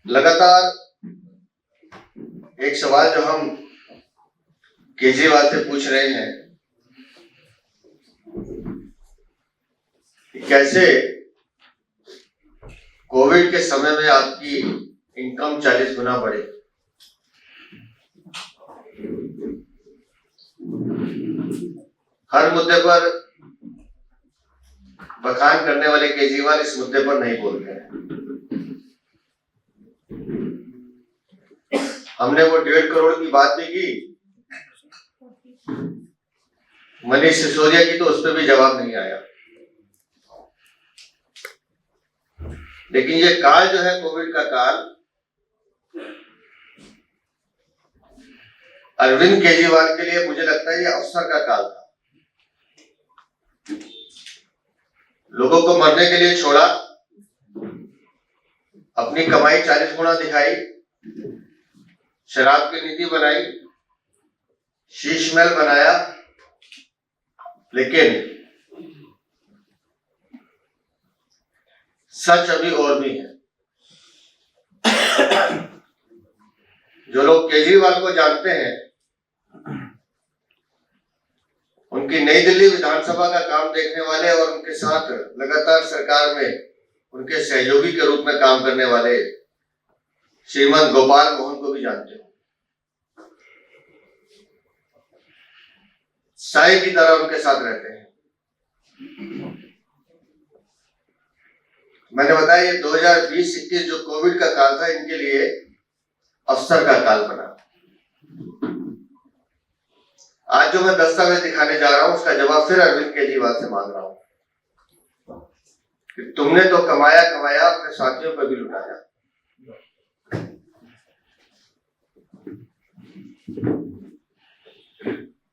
लगातार एक सवाल जो हम केजरीवाल से पूछ रहे हैं कि कैसे कोविड के समय में आपकी इनकम 40 गुना बढ़े। हर मुद्दे पर बखान करने वाले केजरीवाल इस मुद्दे पर नहीं बोलते हैं। हमने वो 1.5 करोड़ की बात भी की, मनीष सिसोदिया की, तो उस पर भी जवाब नहीं आया। लेकिन ये काल जो है कोविड का काल, अरविंद केजरीवाल के लिए मुझे लगता है ये अवसर का काल था। लोगों को मरने के लिए छोड़ा, अपनी कमाई 40 गुना दिखाई, शराब की नीति बनाई, शीश महल बनाया, लेकिन सच अभी और भी है। जो लोग केजरीवाल को जानते हैं, उनकी नई दिल्ली विधानसभा का काम देखने वाले और उनके साथ लगातार सरकार में उनके सहयोगी के रूप में काम करने वाले श्रीमान गोपाल मोहन को भी जानते हो। साई की तरह उनके साथ रहते हैं। मैंने बताया ये 2020-21 जो कोविड का काल था, इनके लिए अवसर का काल बना। आज जो मैं दस्तावेज दिखाने जा रहा हूं, उसका जवाब फिर अरविंद केजरीवाल से मांग रहा हूं कि तुमने तो कमाया कमाया, अपने साथियों पर भी लुटाया।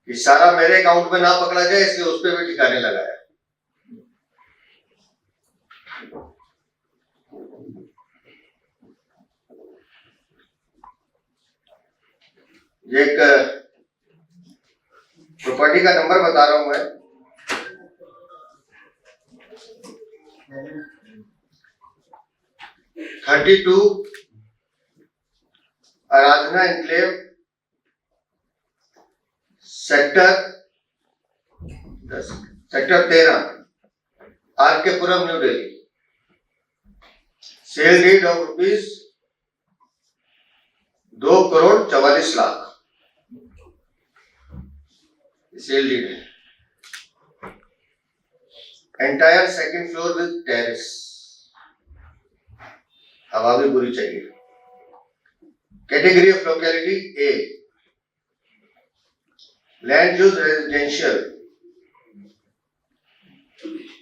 कि सारा मेरे अकाउंट में ना पकड़ा जाए, इसलिए उस पर भी ठिकाने लगाया। ये एक प्रॉपर्टी का नंबर बता रहा हूं मैं। (32) Aradhana enclave, sector 13, RK. Puram, New Delhi. Sale deed of rupees 2,44,00,000 sale deed है। Entire second floor with terrace, हवा भी पूरी चाहिए। Category of locality A, land use residential.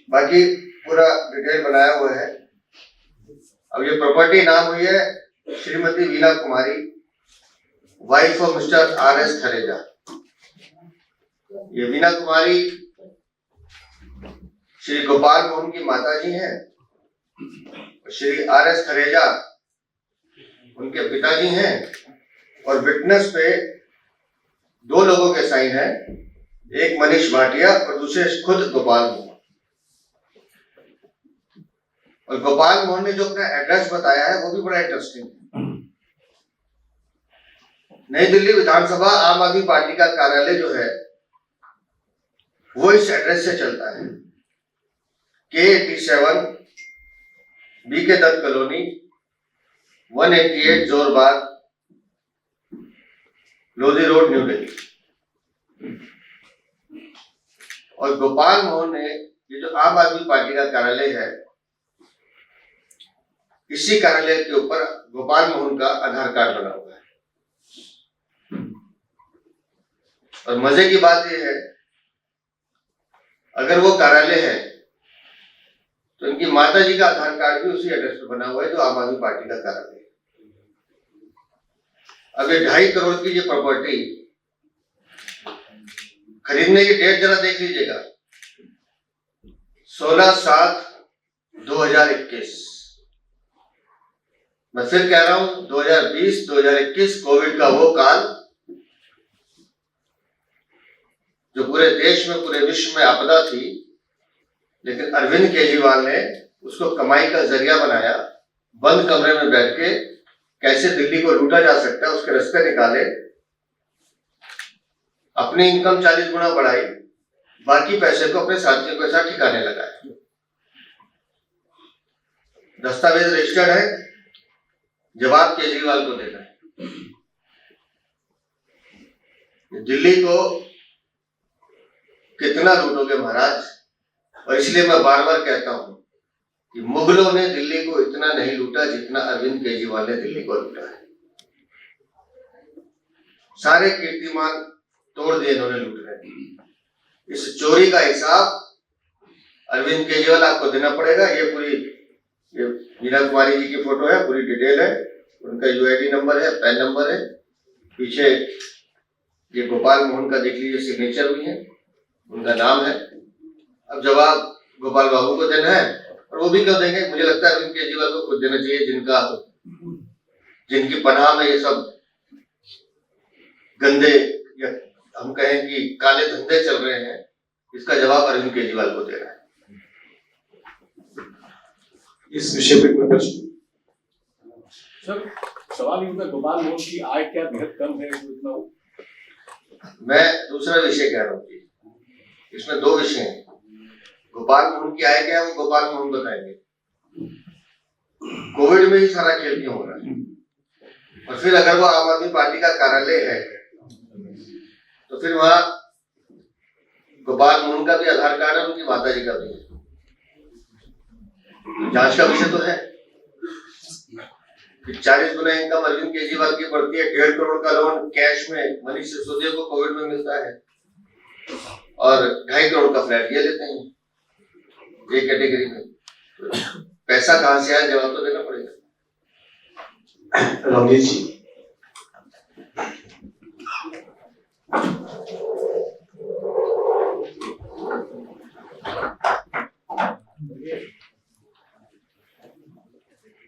बाकी पूरा डिटेल बनाया हुआ है। अब ये प्रॉपर्टी नाम हुई है Shrimati Veena Kumari, wife of mister RS. Thareja. ये वीना कुमारी श्री गोपाल मोहन की माताजी हैं, श्री आर.एस. थरेजा उनके पिताजी हैं, और विटनेस पे 2 लोगों के साइन है, एक मनीष भाटिया और दूसरे खुद गोपाल मोहन। और गोपाल मोहन ने जो अपना एड्रेस बताया है वो भी बड़ा इंटरेस्टिंग है। नई दिल्ली विधानसभा आम आदमी पार्टी का कार्यालय जो है वो इस एड्रेस से चलता है। K87 BK Dutt colony, 188 Jorbagh, Lodhi road, New Delhi. और गोपाल मोहन ने, ये जो आम आदमी पार्टी का कार्यालय है, इसी कार्यालय के ऊपर गोपाल मोहन का आधार कार्ड बना हुआ है। और मजे की बात यह है, अगर वो कार्यालय है तो इनकी माताजी का आधार कार्ड भी उसी एड्रेस पर बना हुआ है, जो आम आदमी पार्टी का कार्यालय है। अब ये 2.5 करोड़ की ये प्रॉपर्टी खरीदने की डेट जरा देख लीजिएगा, 16/7/2021। मैं फिर कह रहा हूं, 2020-2021 कोविड का वो काल जो पूरे देश में, पूरे विश्व में आपदा थी, लेकिन अरविंद केजरीवाल ने उसको कमाई का जरिया बनाया। बंद कमरे में बैठ के कैसे दिल्ली को लूटा जा सकता है उसके रास्ते निकाले, अपनी इनकम 40 गुना बढ़ाई, बाकी पैसे को अपने साथियों के साथ ठिकाने लगाए। दस्तावेज रजिस्टर्ड है, जवाब केजरीवाल को देना है। दिल्ली को कितना लूटोगे महाराज? और इसलिए मैं बार बार कहता हूं कि मुगलों ने दिल्ली को इतना नहीं लूटा जितना अरविंद केजरीवाल ने दिल्ली को लूटा है। सारे कीर्तिमान तोड़ दिए इन्होंने लूटने। इस चोरी का हिसाब अरविंद केजरीवाल आपको देना पड़ेगा। ये मीना कुमारी जी की फोटो है, पूरी डिटेल है, उनका यूआईडी नंबर है, पैन नंबर है, पीछे ये गोपाल मोहन का देख लीजिए, सिग्नेचर भी है, उनका नाम है। अब जवाब गोपाल बाबू को देना है, और वो भी क्यों देंगे? मुझे लगता है अरविंद केजरीवाल को खुद देना चाहिए, जिनकी पनाह में ये सब गंदे या हम कहें कि काले धंधे चल रहे हैं। इसका जवाब अरविंद केजरीवाल को देना है। इस विषय पे कोई प्रश्न? सर, सवाल ये होता है, गोपाल मोहन की आय क्या बेहद कम है इतना? मैं दूसरा विषय कह रहा हूँ कि इसमें दो विषय हैं। गोपाल मोहन की आय क्या है वो गोपाल मोहन बताएंगे। कोविड में ही सारा खेल क्यों हो रहा है? और फिर अगर वो आम आदमी पार्टी का कार्यालय है तो फिर वहां गोपाल मोहन का भी आधार कार्ड है, उनकी माता जी का भी है। जांच का विषय तो है कि 40 गुना इनकम अरविंद केजरीवाल की बढ़ती है, 1.5 करोड़ का लोन कैश में मनीष सिसोदिया को कोविड में मिलता है, और 2.5 करोड़ का फ्लैट ये लेते हैं एक कैटेगरी में। पैसा कहां से आया, जवाब तो देना पड़ेगा। रमेश जी।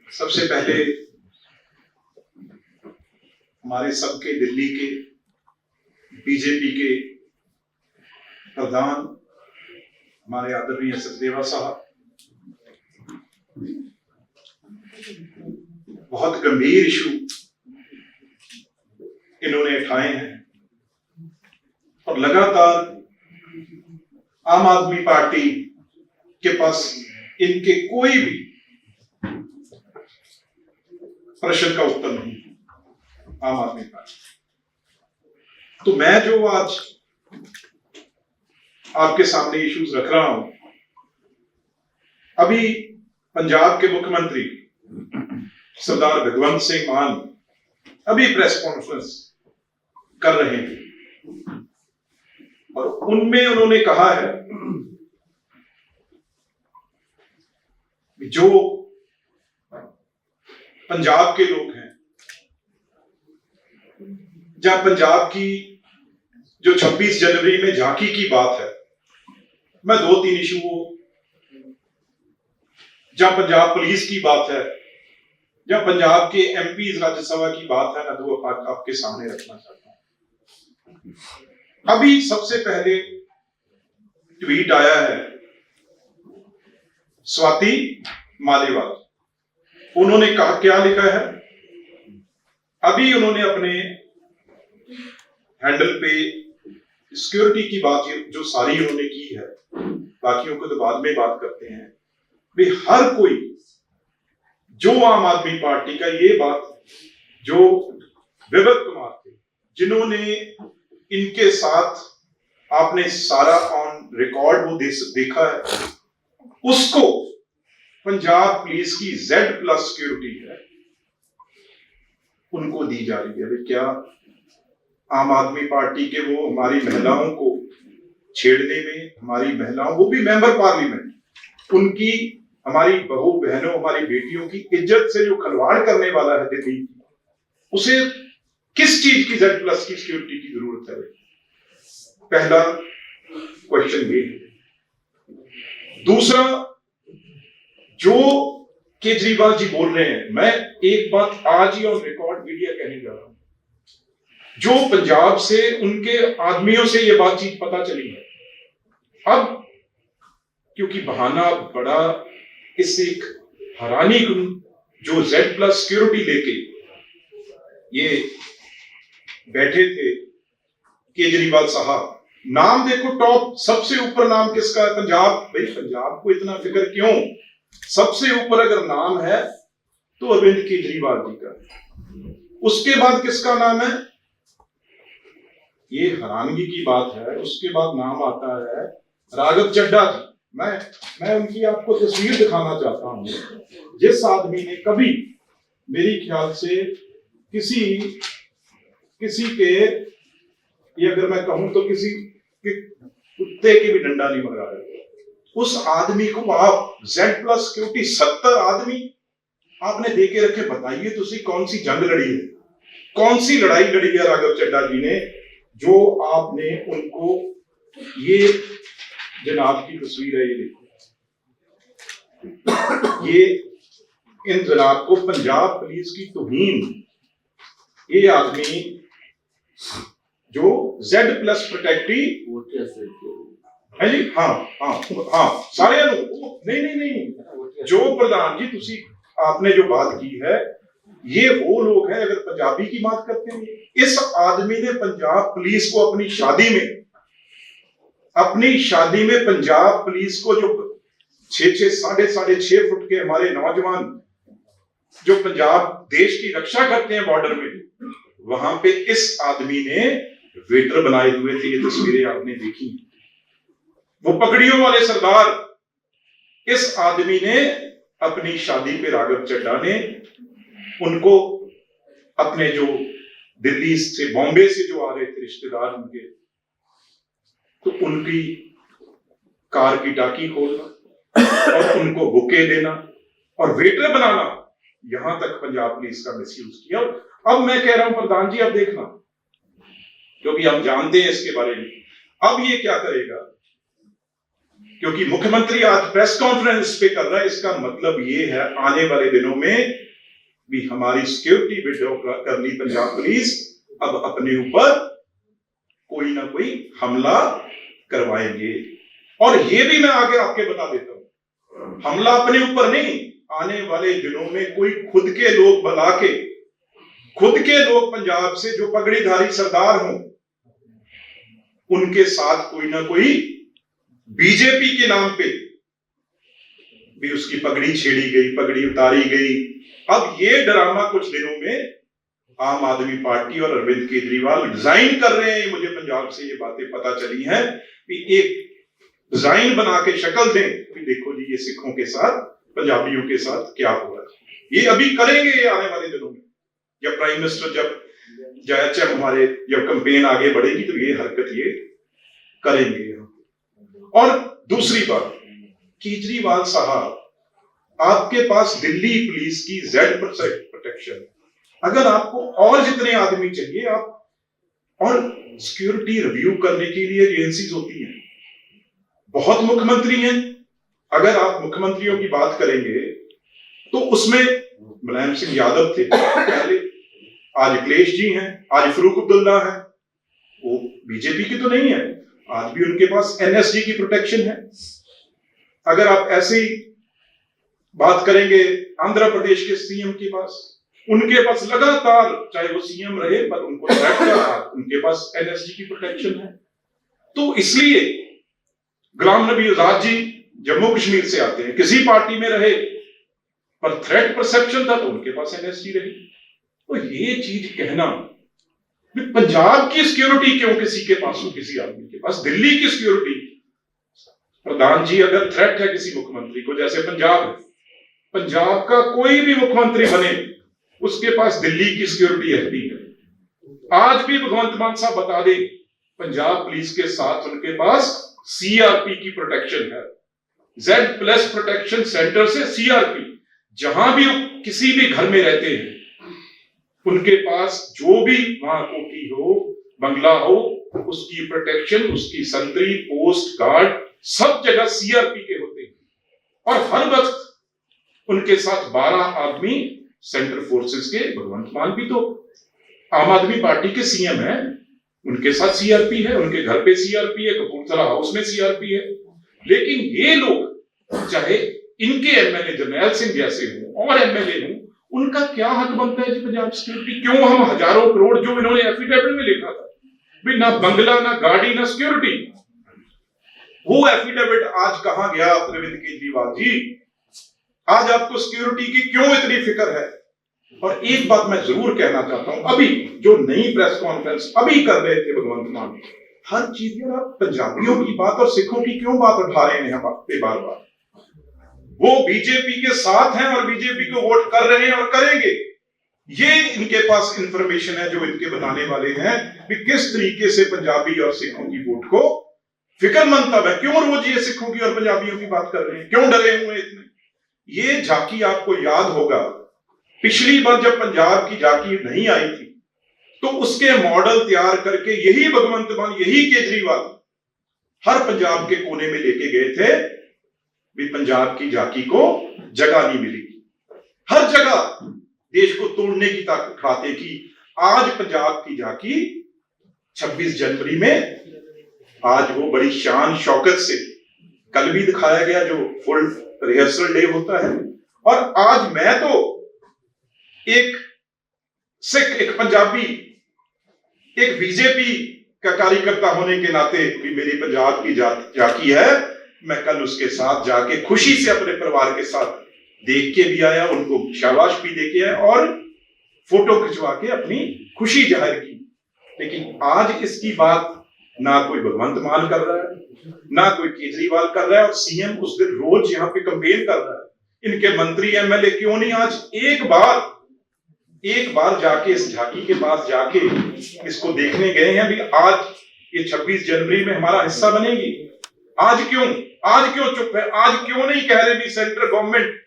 सबसे पहले हमारे सबके दिल्ली के बीजेपी के प्रधान हमारे आदरणीय सचदेवा साहब बहुत गंभीर इशू इन्होंने उठाए हैं, और लगातार आम आदमी पार्टी के पास इनके कोई भी प्रश्न का उत्तर नहीं आम आदमी पार्टी। तो मैं जो आज आपके सामने इश्यूज रख रहा हूं, अभी पंजाब के मुख्यमंत्री सरदार भगवंत सिंह मान अभी प्रेस कॉन्फ्रेंस कर रहे हैं, और उनमें उन्होंने कहा है जो पंजाब के लोग हैं, जहां पंजाब की जो 26 जनवरी में झांकी की बात है, मैं 2-3 इशू, जहां पंजाब पुलिस की बात है, जहां पंजाब के एमपी राज्यसभा की बात है, मैं दो आपके सामने रखना चाहता हूं। अभी सबसे पहले ट्वीट आया है स्वाति मालेवाल, उन्होंने कहा, क्या लिखा है, अभी उन्होंने अपने हैंडल पे सिक्योरिटी की बात जो सारी उन्होंने की है, बाकियों को तो बाद में बात करते हैं, वे हर कोई जो आम आदमी पार्टी का ये बात, जो विवेक कुमार थे जिन्होंने इनके साथ आपने सारा ऑन रिकॉर्ड वो देखा है, उसको पंजाब पुलिस की Z+ सिक्योरिटी है उनको दी जा रही है। वे क्या आम आदमी पार्टी के वो हमारी महिलाओं को छेड़ने में, हमारी महिलाओं, वो भी मेंबर पार्लियामेंट, उनकी, हमारी बहू बहनों, हमारी बेटियों की इज्जत से जो खिलवाड़ करने वाला है दिल्ली, उसे किस चीज की Z+ की सिक्योरिटी की जरूरत है? पहला क्वेश्चन ये। दूसरा, जो केजरीवाल जी बोल रहे हैं, मैं एक बात आज ही ऑन रिकॉर्ड मीडिया कहने जा रहा हूं, जो पंजाब से उनके आदमियों से ये बातचीत पता चली है, अब क्योंकि बहाना बड़ा, इससे एक हैरानी जो Z+ सिक्योरिटी लेके ये बैठे थे केजरीवाल साहब, नाम देखो टॉप, सबसे ऊपर नाम किसका है? पंजाब। भाई पंजाब को इतना फिक्र क्यों? सबसे ऊपर अगर नाम है तो अरविंद केजरीवाल जी का, उसके बाद किसका नाम है? ये हैरानगी की बात है, उसके बाद नाम आता है राघव चड्ढा जी। मैं उनकी आपको तस्वीर दिखाना चाहता हूं। जिस आदमी ने कभी मेरी ख्याल से किसी के, ये अगर मैं कहूं तो किसी के कुत्ते के भी डंडा नहीं मराया, उस आदमी को आप Z+ सिक्योरिटी 70 आदमी आपने दे के रखे। बताइए तुसी कौन सी जंग लड़ी है, कौन सी लड़ाई लड़ी है राघव चड्ढा जी ने, जो आपने उनको, ये जनाब की तस्वीर है, ये देखो, ये इन जनाब को पंजाब पुलिस की तौहीन, ये आदमी जो Z+ प्रोटेक्टी है जी, हाँ सारे नहीं, जो प्रधान जी तुसी आपने जो बात की है, ये वो लोग हैं। अगर पंजाबी की बात करते हैं, इस आदमी ने पंजाब पुलिस को अपनी शादी में पंजाब पुलिस को, जो 6.5 फुट के हमारे नौजवान जो पंजाब देश की रक्षा करते हैं बॉर्डर में, वहां पे इस आदमी ने वेटर बनाए हुए थे। ये तस्वीरें आपने देखी, वो पगड़ियों वाले सरदार, इस आदमी ने अपनी शादी पे, राघव चड्ढा ने उनको, अपने जो दिल्ली से, बॉम्बे से जो आ रहे थे रिश्तेदार उनके, तो उनकी कार की टाकी खोलना और उनको बुके देना और वेटर बनाना, यहां तक पंजाब पुलिस का मिसयूज किया। अब मैं कह रहा हूं प्रधान जी, अब देखना, क्योंकि हम जानते हैं इसके बारे में, अब ये क्या करेगा, क्योंकि मुख्यमंत्री आज प्रेस कॉन्फ्रेंस पे कर रहा है, इसका मतलब ये है आने वाले दिनों में भी हमारी सिक्योरिटी विड्रॉ कर ली पंजाब पुलिस, अब अपने ऊपर कोई ना कोई हमला करवाएंगे। और ये भी मैं आगे आपके बता देता हूं, हमला अपने ऊपर नहीं, आने वाले दिनों में कोई खुद के लोग बुला के, खुद के लोग पंजाब से जो पगड़ीधारी सरदार हों, उनके साथ कोई ना कोई बीजेपी के नाम पे भी उसकी पगड़ी छेड़ी गई, पगड़ी उतारी गई। अब ये ड्रामा कुछ दिनों में आम आदमी पार्टी और अरविंद केजरीवाल डिजाइन कर रहे हैं। मुझे पंजाब से ये बातें पता चली हैं कि एक डिजाइन बना के शक्ल दें कि देखो जी, ये सिखों के साथ, पंजाबियों के साथ क्या हो रहा है। ये अभी करेंगे, ये आने वाले दिनों में, जब प्राइम मिनिस्टर, जब हमारे जब कैंपेन आगे बढ़ेगी, तो ये हरकत ये करेंगे। और दूसरी बात, केजरीवाल साहब, आपके पास दिल्ली पुलिस की Z+ प्रोटेक्शन, अगर आपको और जितने आदमी चाहिए, आप, और सिक्योरिटी रिव्यू करने के लिए एजेंसीज होती हैं, बहुत मुख्यमंत्री हैं। अगर आप मुख्यमंत्रियों की बात करेंगे तो उसमें मुलायम सिंह यादव थे पहले, आज अखिलेश जी हैं, आज फरूक अब्दुल्ला हैं, वो बीजेपी की तो नहीं है, आज भी उनके पास NSG की प्रोटेक्शन है। अगर आप ऐसे ही बात करेंगे आंध्र प्रदेश के सीएम के पास, उनके पास लगातार, चाहे वो सीएम रहे, पर उनको थ्रेट रहा, उनके पास NSG की प्रोटेक्शन है। तो इसलिए गुलाम नबी आजाद जी जम्मू कश्मीर से आते हैं, किसी पार्टी में रहे, पर थ्रेट परसेप्शन था तो उनके पास NSG रही। तो ये चीज कहना, पंजाब की सिक्योरिटी क्यों किसी के पास हो, किसी आदमी के पास, दिल्ली की सिक्योरिटी, प्रधान जी, अगर थ्रेट है किसी मुख्यमंत्री को, जैसे पंजाब है, पंजाब का कोई भी मुख्यमंत्री बने, उसके पास दिल्ली की सिक्योरिटी रहती है। आज भी भगवंत मान साहब बता दे, पंजाब पुलिस के साथ उनके पास CRP की प्रोटेक्शन है, Z+ प्रोटेक्शन सेंटर से CRP, जहां भी किसी भी घर में रहते हैं, उनके पास जो भी वहां कोठी हो, बंगला हो, उसकी प्रोटेक्शन, उसकी संतरी, पोस्ट गार्ड, सब जगह CRP के होते हैं। और हर वक्त उनके साथ 12 आदमी सेंट्रल फोर्सेस के, भगवंत मान भी तो आम आदमी पार्टी के सीएम हैं, उनके साथ CRP है, उनके घर पे CRP है, कपूरथला हाउस में CRP है। लेकिन ये लोग, चाहे इनके MLA जरनैल सिंह जैसे हों और MLA हों, उनका क्या हक बनता है जी पंजाब सिक्योरिटी? क्यों हम हजारों करोड़ जो इन्होंने एफिडेविट में लिखा था भी ना बंगला ना गाड़ी ना सिक्योरिटी, वो एफिडेविट आज कहां गया अरविंद केजरीवाल जी? आज आपको सिक्योरिटी की क्यों इतनी फिक्र है? और एक बात मैं जरूर कहना चाहता हूं, अभी जो नई प्रेस कॉन्फ्रेंस अभी कर रहे थे भगवंत मान, हर चीज में आप पंजाबियों की बात और सिखों की क्यों बात उठा रहे हैं बार बार? वो बीजेपी के साथ हैं और बीजेपी को वोट कर रहे हैं और करेंगे। ये इनके पास इंफॉर्मेशन है जो इनके बताने वाले हैं कि किस तरीके से पंजाबी और सिखों की वोट को फिक्रमंद तब है। क्यों रोज ये सिखों की और पंजाबियों की बात कर रहे हैं? क्यों डरे हुए इतने? ये झांकी आपको याद होगा, पिछली बार जब पंजाब की झांकी नहीं आई थी तो उसके मॉडल तैयार करके यही भगवंत मान, यही केजरीवाल हर पंजाब के कोने में लेके गए थे भी पंजाब की झांकी को जगह नहीं मिलेगी। हर जगह देश को तोड़ने की बातें की। आज पंजाब की झांकी 26 जनवरी में आज वो बड़ी शान शौकत से, कल भी दिखाया गया जो फुल रिहर्सल डे होता है, और आज मैं तो एक सिख, एक पंजाबी, एक बीजेपी का कार्यकर्ता होने के नाते भी मेरी पंजाब की झांकी है, मैं कल उसके साथ जाके खुशी से अपने परिवार के साथ देख के भी आया, उनको शाबाश भी दे के आया और फोटो खिंचवा के अपनी खुशी जाहिर की। लेकिन आज इसकी बात ना कोई भगवंत मान कर रहा है, ना कोई केजरीवाल कर रहा है, और सीएम उस दिन रोज यहाँ पे कंपेन कर रहा है। इनके मंत्री एमएलए क्यों नहीं आज एक बार जाके इस झांकी के पास जाके इसको देखने गए हैं भी आज ये 26 जनवरी में हमारा हिस्सा बनेगी? आज क्यों चुप है? आज क्यों नहीं कह रहे भी सेंट्रल गवर्नमेंट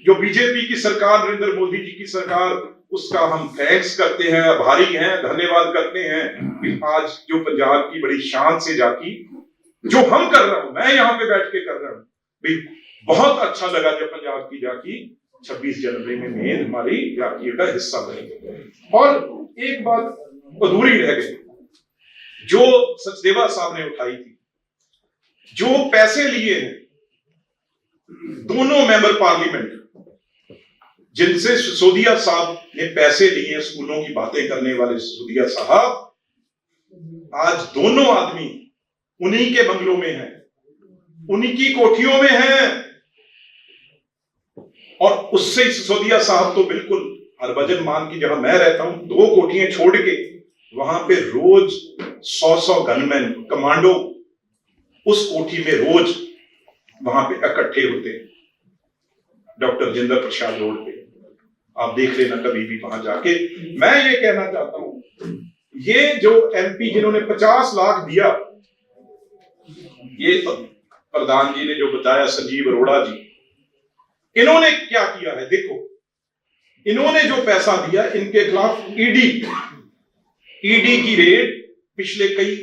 जो बीजेपी की सरकार, नरेंद्र मोदी जी की सरकार, उसका हम थैंक्स करते हैं, आभारी हैं, धन्यवाद करते हैं कि आज जो पंजाब की बड़ी शान से झांकी जो हम कर रहा हूं, मैं यहाँ पे बैठ के कर रहा हूं भाई, बहुत अच्छा लगा जब पंजाब की झांकी 26 जनवरी में मेन हमारी झांकी का हिस्सा बनेगी। और एक बात अधूरी रह गई जो सचदेवा साहब ने उठाई थी, जो पैसे लिए हैं दोनों मेंबर पार्लियामेंट जिनसे सिसोदिया साहब ने पैसे लिए हैं, स्कूलों की बातें करने वाले सिसोदिया साहब, आज दोनों आदमी उन्हीं के बंगलों में हैं, उन्हीं की कोठियों में हैं, और उससे सिसोदिया साहब तो बिल्कुल हरभजन मान की जहां मैं रहता हूं 2 कोठियां छोड़ के वहां पे रोज 100 गनमैन कमांडो उस कोठी में रोज वहां पे इकट्ठे होते हैं, डॉक्टर जिंदर प्रसाद रोड पे, आप देख लेना कभी भी वहां जाके। मैं ये कहना चाहता हूं, ये जो एमपी जिन्होंने 50 लाख दिया, ये प्रधान जी ने जो बताया संजीव अरोड़ा जी, इन्होंने क्या किया है? देखो, इन्होंने जो पैसा दिया, इनके खिलाफ ईडी की रेड पिछले कई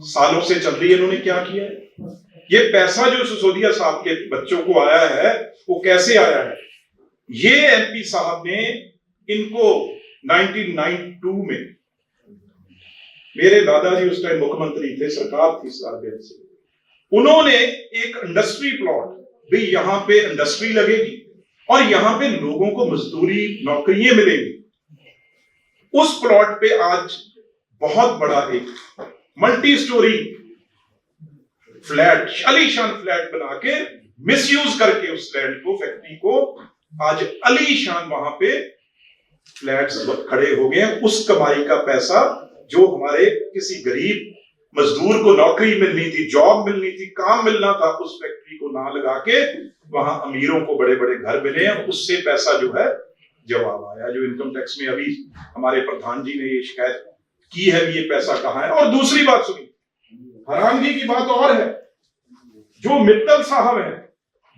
सालों से चल रही है। इन्होंने क्या किया है? ये पैसा जो सिसोदिया साहब के बच्चों को आया है वो कैसे आया है? ये एमपी साहब ने इनको 1992 में, मेरे दादाजी उस टाइम मुख्यमंत्री थे, सरकार थी साहब से, उन्होंने एक इंडस्ट्री प्लॉट भी यहां पे इंडस्ट्री लगेगी और यहां पे लोगों को मजदूरी नौकरियां मिलेंगी, उस प्लॉट पे आज बहुत बड़ा एक मल्टी स्टोरी फ्लैट, आलीशान फ्लैट बना के मिसयूज करके उस लैंड को, फैक्ट्री को, आज आलीशान वहां पे फ्लैट्स खड़े हो गए हैं। उस कमाई का पैसा जो हमारे किसी गरीब मजदूर को नौकरी मिलनी थी, जॉब मिलनी थी, काम मिलना था, उस फैक्ट्री को ना लगा के वहां अमीरों को बड़े बड़े घर मिले हैं, उससे पैसा जो है जवाब आया। जो इनकम टैक्स में अभी हमारे प्रधान जी ने ये शिकायत की है ये पैसा कहां है। और दूसरी बात सुनी, हैरानगी की बात और है, जो मित्तल साहब हैं,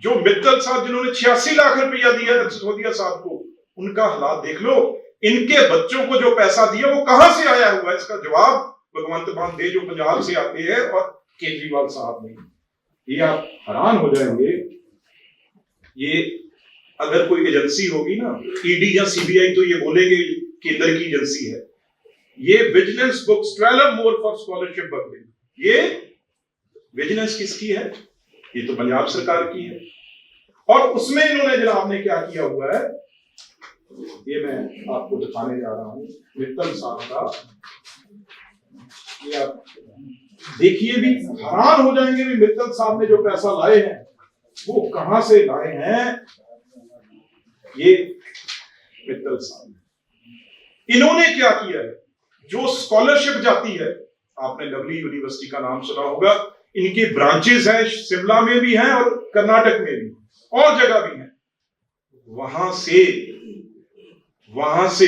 जो मित्तल साहब जिन्होंने 86 लाख रुपया दिया सिसोदिया साहब को, उनका हालात देख लो। इनके बच्चों को जो पैसा दिया वो कहां से आया हुआ है, इसका जवाब भगवंत मान दे जो पंजाब से आते हैं और केजरीवाल साहब नहीं। ये आप हैरान हो जाएंगे। ये अगर कोई एजेंसी होगी ना, ईडी या सीबीआई, तो ये बोलेंगे केंद्र की एजेंसी है। ये vigilance books 12 more for scholarship birth, ये विजिलेंस किसकी है? ये तो पंजाब सरकार की है। और उसमें इन्होंने जनाब ने क्या किया हुआ है, ये मैं आपको दिखाने जा रहा हूँ मित्तल साहब का। ये आप देखिए, भी हैरान हो जाएंगे भी मित्तल साहब ने जो पैसा लाए हैं वो कहां से लाए हैं। ये मित्तल साहब, इन्होंने क्या किया है, जो स्कॉलरशिप जाती है, आपने लवली यूनिवर्सिटी का नाम सुना होगा, इनके ब्रांचेस हैं, शिमला में भी हैं और कर्नाटक में भी और जगह भी हैं। वहां से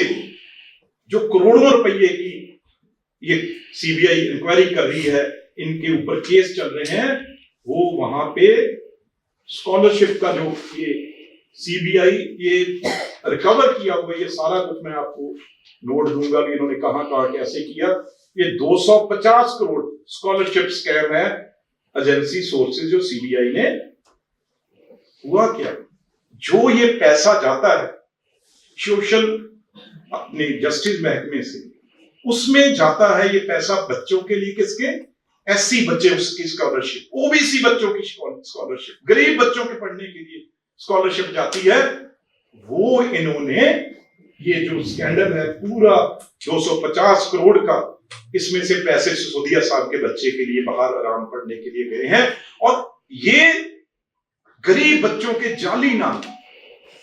जो करोड़ों रुपए की ये सीबीआई इंक्वायरी कर रही है, इनके ऊपर केस चल रहे हैं, वो वहां पे स्कॉलरशिप का जो ये सीबीआई ये रिकवर किया हुआ, ये सारा कुछ मैं आपको नोट दूंगा कि इन्होंने कहां कहां कैसे किया। ये 250 करोड़ स्कॉलरशिप स्कैम है, एजेंसी सोर्सेज जो सीबीआई ने। हुआ क्या, जो ये पैसा जाता है सोशल अपने जस्टिस महकमे से, उसमें जाता है ये पैसा बच्चों के लिए, किसके, एससी बच्चे उसकी स्कॉलरशिप, ओबीसी बच्चों की स्कॉलरशिप, गरीब बच्चों के पढ़ने के लिए स्कॉलरशिप जाती है। वो इन्होंने ये जो स्कैंडल है पूरा 250 करोड़ का, इसमें से पैसे सिसोदिया साहब के बच्चे के लिए बाहर आराम पढ़ने के लिए गए हैं, और ये गरीब बच्चों के जाली नाम,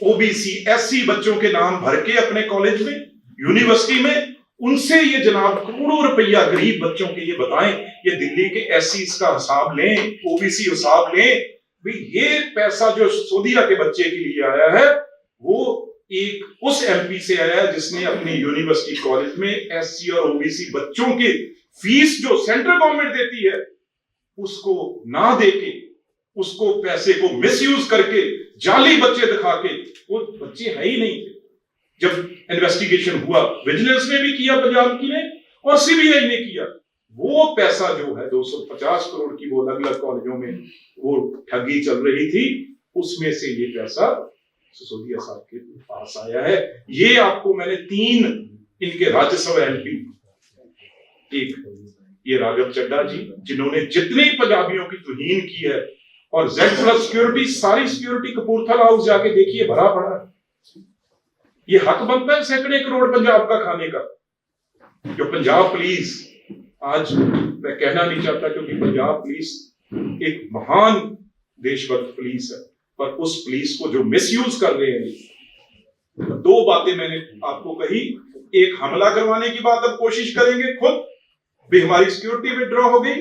ओबीसी एससी बच्चों के नाम भर के अपने कॉलेज में, यूनिवर्सिटी में, उनसे ये जनाब करोड़ों रुपया गरीब बच्चों के ये बताएं, ये दिल्ली के एससी का हिसाब लें, ओबीसी हिसाब लें, भाई ये पैसा जो सिसोदिया के बच्चे के लिए आया है वो एक उस एमपी से आया है जिसने अपनी यूनिवर्सिटी कॉलेज में एससी और ओबीसी बच्चों की फीस जो सेंट्रल गवर्नमेंट देती है उसको ना देके, उसको पैसे को मिसयूज करके, जाली बच्चे दिखा के, वो बच्चे है ही नहीं थे। जब इन्वेस्टिगेशन हुआ, विजिलेंस ने भी किया पंजाब की ने और सीबीआई ने किया, वो पैसा जो है 250 करोड़ की वो अलग अलग कॉलेजों में वो ठगी चल रही थी, उसमें से ये पैसा सिसोदिया साहब के पास आया है। ये आपको मैंने 3 इनके राज्यसभा एमपी, एक ये राघव चड्ढा जी जिन्होंने जितने पंजाबियों की तौहीन की है, और Z+ सिक्योरिटी, सारी सिक्योरिटी कपूरथला हाउस जाके देखिए भरा पड़ा है। ये हक बनता है सैकड़े करोड़ पंजाब का खाने का। जो पंजाब पुलिस, आज मैं कहना नहीं चाहता क्योंकि पंजाब पुलिस एक महान देशभक्त पुलिस है, पर उस पुलिस को जो मिसयूज कर रहे हैं। 2 बातें मैंने आपको कही, एक हमला करवाने की बात अब कोशिश करेंगे खुद भी, हमारी सिक्योरिटी विड्रॉ हो गई।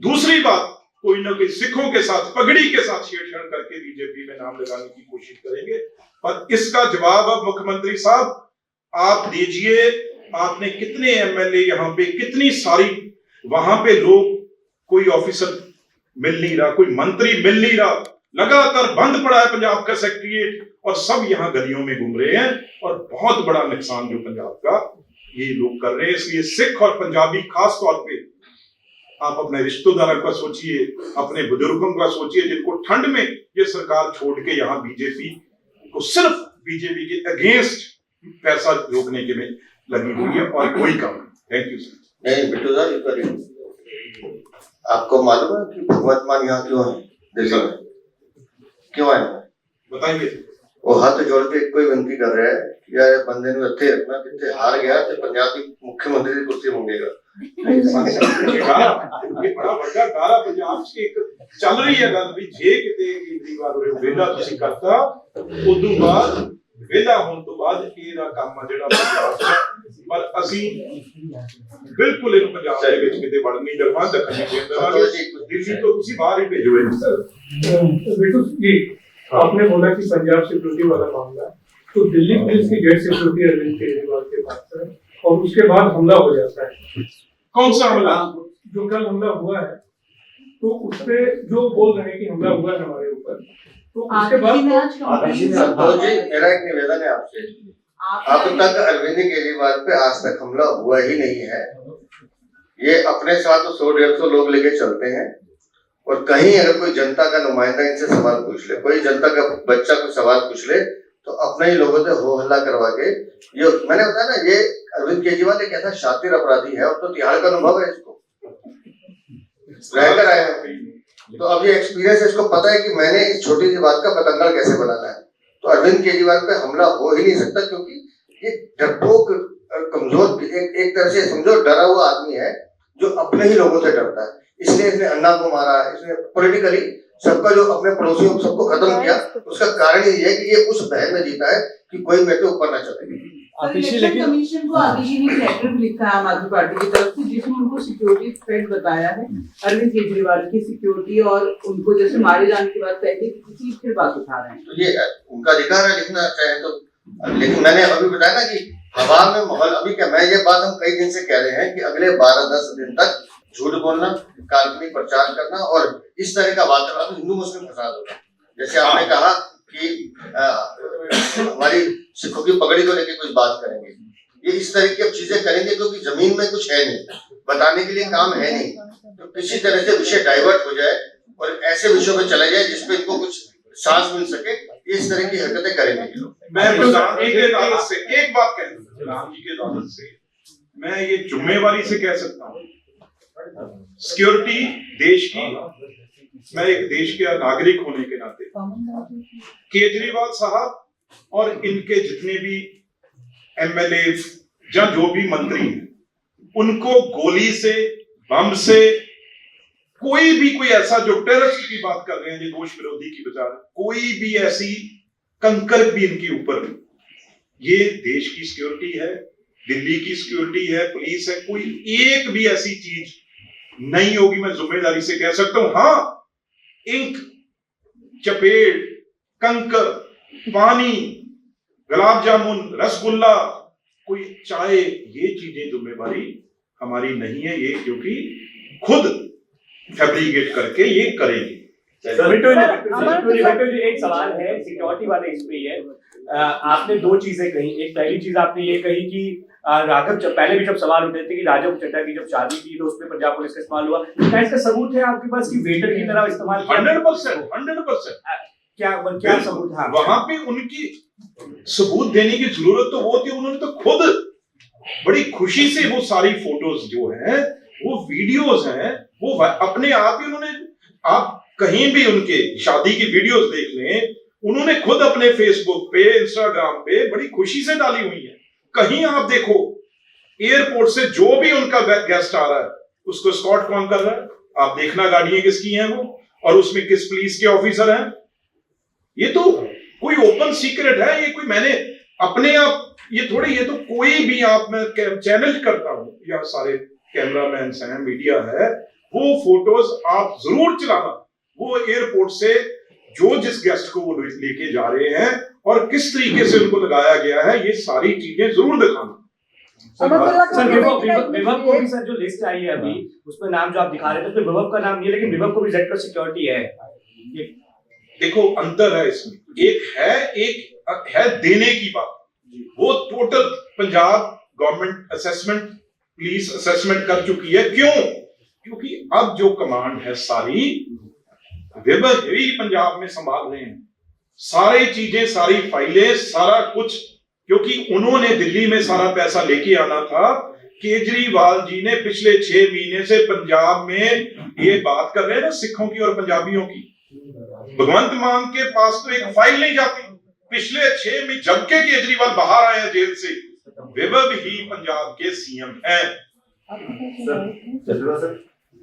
दूसरी बात, कोई ना कोई सिखों के साथ, पगड़ी के साथ छेड़छाड़ करके बीजेपी में नाम लगाने की कोशिश करेंगे। पर इसका जवाब अब मुख्यमंत्री साहब आप दीजिए। आपने कितने एमएलए यहाँ पे, कितनी सारी वहां पे लोग, कोई ऑफिसर मिल नहीं रहा, कोई मंत्री मिल नहीं रहा, लगातार बंद पड़ा है पंजाब का सेक्रेटरीट, और सब यहाँ गलियों में घूम रहे हैं, और बहुत बड़ा नुकसान जो पंजाब का ये लोग कर रहे हैं। इसलिए सिख और पंजाबी खास तौर पे आप अपने रिश्तेदारों का सोचिए, अपने बुजुर्गों का सोचिए, जिनको ठंड में ये सरकार छोड़ के यहाँ बीजेपी को, सिर्फ बीजेपी के अगेंस्ट पैसा रोकने के में लगी हुई है, और कोई काम नहीं। Thank you sir. नहीं बिट्टू साहब, आपको मालूम है कि भगवंत मान यहाँ क्यों है, दिल्ली में क्यों आए हैं? बताएंगे। वो हाथ जोड़ के कोई विनती कर रहा है कि यार बंदे ने इत्थे रखना, कितने हार गया तो पंजाब की मुख्यमंत्री की कुर्सी मंगेगा। ये बड़ा बड़ा गारा पंजाब से एक चल रही है गल भी, जे किते केजरीवाल वेला तुसी करता, उदों बाद वेला होने तो बाद ਇਹਦਾ ਕੰਮ ਆ ਜਿਹੜਾ ਪੰਜਾਬ ਦਾ, ਪਰ ਅਸੀਂ ਬਿਲਕੁਲ ਇਹਨੂੰ ਪੰਜਾਬ ਦੇ ਵਿੱਚ ਕਿਤੇ ਵੜ ਨਹੀਂ ਦੇਵਾਂ, ਦੱਖਣੀ ਦੇਵਾਂਗੇ। ਦਿੱਲੀ ਤੋਂ ਤੁਸੀਂ ਬਾਹਰ ही भेजो है सर। बिट्टू जी, आपने बोला कि पंजाब सिक्योरिटी वाला मामला, तो दिल्ली पुलिस की गेट सिक्योरिटी अरविंद केजरीवाल के पास है, और उसके बाद हमला हो जाता है। कौन सा हमला? जो कल हमला हुआ है, तो उसपे जो बोल रहे हैं कि हमला हुआ है हमारे ऊपर, तो उसके बाद संतोष जी, मेरा एक निवेदन है आपसे, अब तक अरविंद केजरीवाल पे आज तक हमला हुआ ही नहीं है। ये अपने साथ 100-150 लोग लेके चलते हैं, और कहीं अगर कोई जनता का नुमाइंदा इनसे सवाल पूछ ले, कोई जनता का बच्चा कोई सवाल पूछ ले, तो अपने ही लोगों से हो हल्ला करवा के, ये मैंने बताया ना, ये अरविंद केजरीवाल एक ऐसा शातिर अपराधी है, और तो तिहाड़ का अनुभव है, इसको रहकर आया है, तो अब ये एक्सपीरियंस है, इसको पता है कि मैंने इस छोटी सी बात का पतंगड़ कैसे बनाना है। तो अरविंद केजरीवाल पे हमला हो ही नहीं सकता, क्योंकि ये डरपोक कमजोर एक तरह से समझो डरा हुआ आदमी है जो अपने ही लोगों से डरता है, इसलिए इसने अन्ना को मारा, इसने पॉलिटिकली सबका जो अपने पड़ोसियों को सबको खत्म किया। उसका कारण ये है कि ये उस बहन में जीता है कि कोई मेरे के ऊपर ना चले। इलेक्शन कमीशन को आगे जी ने लेटर भी लिखा है आम आदमी पार्टी की तरफ से, जिसमें उनको सिक्योरिटी थ्रेट बताया है अरविंद केजरीवाल की सिक्योरिटी, और उनको जैसे मारे जाने की बात कहते हैं किसी फिर बात उठा रहे हैं। तो ये उनका अधिकार है लिखना चाहे तो, लेकिन मैंने अभी बताया ना कि हवा में माहौल अभी क्या, मैं ये बात हम कई दिन से कह रहे हैं कि अगले 12-10 दिन तक झूठ बोलना, काल्पनिक प्रचार करना और इस तरह का वातावरण हिंदू मुस्लिम फसाद होगा। जैसे आपने कहा कि हमारी सिखों की पगड़ी को लेकर कुछ बात करेंगे, ये इस तरह की अब चीजें करेंगे क्योंकि जमीन में कुछ है नहीं, बताने के लिए काम है नहीं, तो किसी तरह से विषय डाइवर्ट हो जाए और ऐसे विषयों में चला जाए जिसपे इनको कुछ सांस मिल सके, इस तरह की हरकतें करेंगे ये लोग। मैं प्रधान जी की अदालत से एक बात कह दूं, प्रधान जी की अदालत से मैं ये जुम्मेवारी से कह सकता हूँ, सिक्योरिटी देश की, मैं एक देश के नागरिक होने के नाते केजरीवाल साहब और इनके जितने भी एमएलए या जो भी मंत्री हैं, उनको गोली से, बम से, कोई ऐसा जो टेररिस्ट की बात कर रहे हैं, ये दोष विरोधी की बजाय कोई भी ऐसी कंकर भी इनके ऊपर नहीं। ये देश की सिक्योरिटी है, दिल्ली की सिक्योरिटी है, पुलिस है, कोई एक भी ऐसी चीज नहीं होगी, मैं जिम्मेदारी से कह सकता हूं। हाँ, इंक, चपेट, कंकर, पानी, गुलाब जामुन, रसगुल्ला, कोई चाय, ये चीजें जिम्मेवारी हमारी नहीं है, ये क्योंकि खुद फैब्रिकेट करके ये करेंगे। बिट्टू जी एक सवाल है सिक्योरिटी वाले इस पे है, आपने दो चीजें कही। एक पहली चीज आपने ये कही कि राघव, जब पहले भी जब सवाल उठे थे कि राघव चड्ढा की जब शादी थी तो उसमें पंजाब पुलिस का इस्तेमाल हुआ, क्या इसका सबूत है आपके पास कि वेटर की तरह इस्तेमाल किया? 100% क्या सबूत है? वहां पे उनकी सबूत देने की जरूरत तो वो थी, उन्होंने तो खुद बड़ी खुशी से वो सारी फोटोज जो हैं, वो वीडियोज हैं, वो अपने आप ही उन्होंने, आप कहीं भी उनके शादी की वीडियोस देख लें, उन्होंने खुद अपने फेसबुक पे, इंस्टाग्राम पे बड़ी खुशी से डाली हुई है। कहीं आप देखो, एयरपोर्ट से जो भी उनका गेस्ट आ रहा है उसको स्कॉट कौन कर रहा है, आप देखना गाड़ियां किसकी हैं वो, और उसमें किस पुलिस के ऑफिसर हैं। ये तो कोई ओपन सीक्रेट है, ये कोई मैंने अपने आप, ये थोड़ी, ये तो कोई भी आप, मैं चैलेंज करता हूं, या सारे कैमरामैन हैं, मीडिया है, वो फोटोज आप जरूर चलाना, वो एयरपोर्ट से जो जिस गेस्ट को वो लेके जा रहे हैं और किस तरीके से उनको लगाया गया है, ये सारी चीजें जरूर दिखाना। सर विभव को भी, सर जो लिस्ट आई है अभी उसमें नाम जो आप दिखा रहे थे, तो विभव का नाम नहीं, लेकिन विभव को भी सेक्टर सिक्योरिटी है। देखो अंतर है इसमें, एक है देने की बात, वो total Punjab government assessment, police assessment कर चुकी है। क्यों? क्योंकि अब जो कमांड है सारी विभव ही पंजाब में संभाल रहे हैं, सारी चीजें, सारी फाइलें, सारा कुछ, क्योंकि उन्होंने दिल्ली में सारा पैसा लेके आना था। केजरीवाल जी ने पिछले 6 महीने से पंजाब में ये बात कर रहे हैं ना, सिखों की और पंजाबियों की, भगवंत मान के पास तो एक फाइल नहीं जाती। पिछले 6 महीने जब के केजरीवाल बाहर आए हैं जेल से, विभव ही पंजाब के सीएम हैं।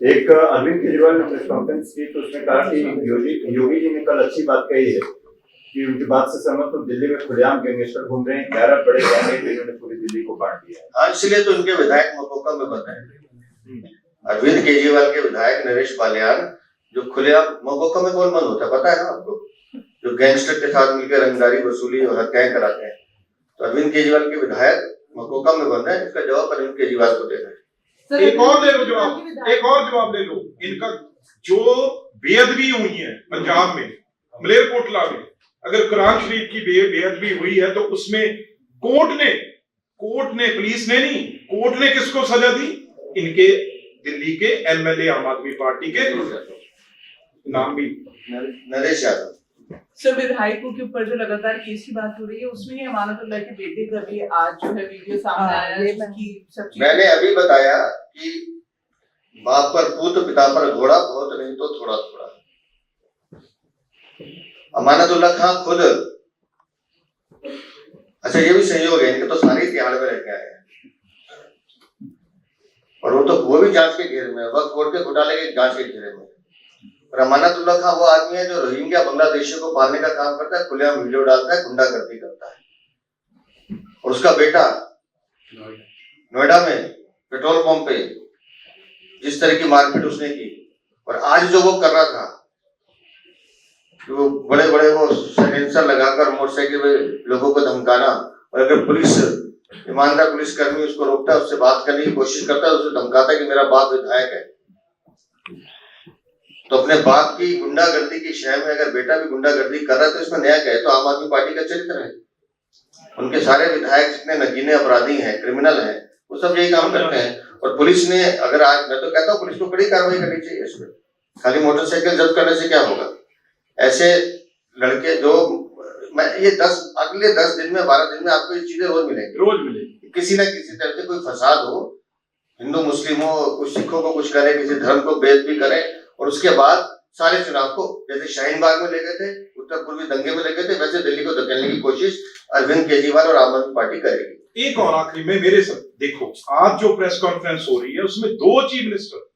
एक अरविंद केजरीवाल ने प्रेस कॉन्फ्रेंस की तो उसने कहा कि योगी जी ने कल अच्छी बात कही है कि उनकी बात से सहमत, तो दिल्ली में खुलेआम गैंगस्टर घूम रहे हैं, 11 बड़े गैंग इन्होंने पूरी दिल्ली को बांट दिया है। इसलिए तो उनके विधायक मकोका में बताए, अरविंद केजरीवाल के विधायक नरेश पालियान जो खुलेआम, मकोका में कौन बंद होता है पता है ना आपको, जो गैंगस्टर के साथ मिलकर रंगदारी वसूली और हत्याएं कराते हैं, तो अरविंद केजरीवाल के विधायक मकोका में बंद है। इसका जवाब अरविंद केजरीवाल को देना है। एक और ले लो जवाब, एक और जवाब ले लो। इनका जो बेअदबी हुई है पंजाब में, मलेरकोटला में, अगर कुरान शरीफ की बेअदबी हुई है तो उसमें कोर्ट ने, पुलिस ने नहीं, कोर्ट ने किसको सजा दी? इनके दिल्ली के एमएलए आम आदमी पार्टी के, नाम भी नरेश यादव। सर विधायकों के ऊपर जो लगातार केस की बात हो रही है, उसमें अमानतुल्लाह के बेटे का भी आज जो है वीडियो सामने आया है, जिसकी सब चीजें मैंने अभी बताया कि बाप पर पूत, पिता पर घोड़ा, बहुत नहीं तो थोड़ा थोड़ा। अमानतुल्लाह खां खुद अच्छा ये भी संयोग है, इनके तो सारे तिहाड़ में रह के आए हैं और वो भी जांच के घेरे में, वक्त बोर्ड के घोटाले के जांच के घेरे में। और अमानतुल्लाह खां वो आदमी है जो रोहिंग्या बांग्लादेशियों को मारने का काम करता है, खुलेआम वीडियो डालता है, गुंडागर्दी करता है। और उसका बेटा नोएडा में पेट्रोल पंप पे जिस तरह की मारपीट उसने की, और आज जो वो कर रहा था कि वो बड़े बड़े वो साइलेंसर लगाकर मोटरसाइकिल पे लोगों को धमकाना, और अगर पुलिस ईमानदार पुलिसकर्मी उसको रोकता है, उससे बात करने की कोशिश करता है, उसे धमकाता है कि मेरा बाप विधायक है। तो अपने बाप की गुंडागर्दी की शय में अगर बेटा भी गुंडागर्दी कर रहा है तो इसमें नया क्या है? तो आम आदमी पार्टी का चरित्र है। उनके सारे विधायक जितने नगीने अपराधी हैं, क्रिमिनल हैं, वो सब यही काम करते हैं। और पुलिस ने अगर आज, मैं तो कहता हूँ पुलिस को कड़ी कार्रवाई करनी चाहिए इसमें। खाली मोटरसाइकिल जब्त करने से क्या होगा? ऐसे लड़के जो ये अगले 10 दिन में 12 दिन में आपको ये चीजें रोज मिलेंगी, किसी न किसी तरह से कोई फसाद हो, हिंदू मुस्लिम हो, कुछ सिखों को कुछ करे, किसी धर्म को बेइज्जती करे, और उसके बाद सारे चुनाव को जैसे शाहीन बाग में ले गए थे, उत्तर पूर्वी दंगे में ले गए थे, वैसे दिल्ली को धकेलने की कोशिश अरविंद केजरीवाल और आम आदमी पार्टी करेगी। एक और आखिरी में मेरे सब देखो, आज जो प्रेस कॉन्फ्रेंस हो रही है उसमें 2 चीफ मिनिस्टर,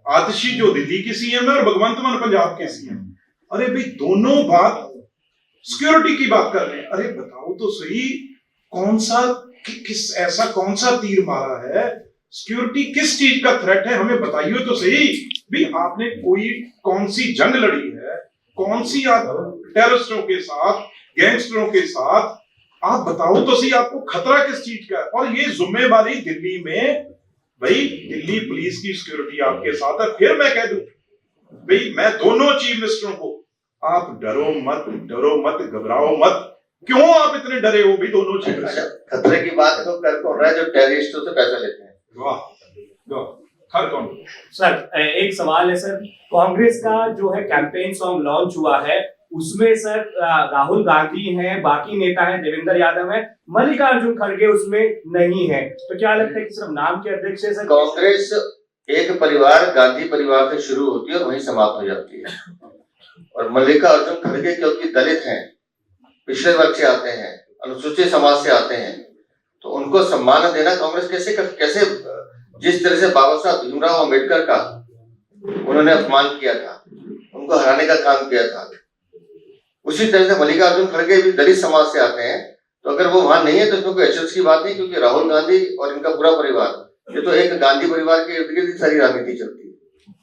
आतिशी जो दिल्ली की सीएम है और भगवंत मान पंजाब के सीएम। अरे भाई दोनों बात सिक्योरिटी की बात कर रहे हैं। अरे बताओ तो सही, कौन सा किस ऐसा कौन सा तीर मारा है? सिक्योरिटी किस चीज का थ्रेट है, हमें बताइए तो सही। भी आपने कौन सी जंग लड़ी है, कौन सी आप टेररिस्टों के साथ, गैंगस्टरों के साथ, आप बताओ तो सही, आपको खतरा किस चीज का है? और ये जिम्मेवारी दिल्ली में, भाई दिल्ली पुलिस की सिक्योरिटी आपके साथ है। फिर मैं कह दूं भाई, मैं दोनों चीफ मिनिस्टरों को, आप डरो मत, घबराओ मत। क्यों आप इतने डरे हो भी दोनों चीफ मिनिस्टर? खतरे की बात तो कर कौन रहा है? जो टेररिस्टों से पैसा लेते हैं। हर कौन? सर एक सवाल है सर, कांग्रेस का जो है कैंपेन सॉन्ग लॉन्च हुआ है, उसमें सर राहुल गांधी हैं, बाकी नेता हैं, देवेंद्र यादव हैं, मल्लिकार्जुन खड़गे उसमें नहीं है। तो क्या लगता है कि सिर्फ नाम के अध्यक्ष है सर? कांग्रेस एक परिवार, गांधी परिवार से शुरू होती है और वहीं समाप्त हो जाती है। और मल्लिकार्जुन खड़गे क्योंकि दलित हैं, पिछड़े वर्ग से आते हैं, अनुसूचित समाज से आते हैं, तो उनको सम्मान देना कांग्रेस कैसे जिस तरह से बाबा साहब भीमराव अम्बेडकर का उन्होंने अपमान किया था, उनको हराने का काम किया था, उसी तरह से मल्लिकार्जुन खड़गे भी दलित समाज से आते हैं। तो अगर वो वहां नहीं है तो इसमें कोई अचरज की बात नहीं, क्योंकि राहुल गांधी और इनका पूरा परिवार, ये तो एक गांधी परिवार के इर्द गिर्द सारी राजनीति चलती है।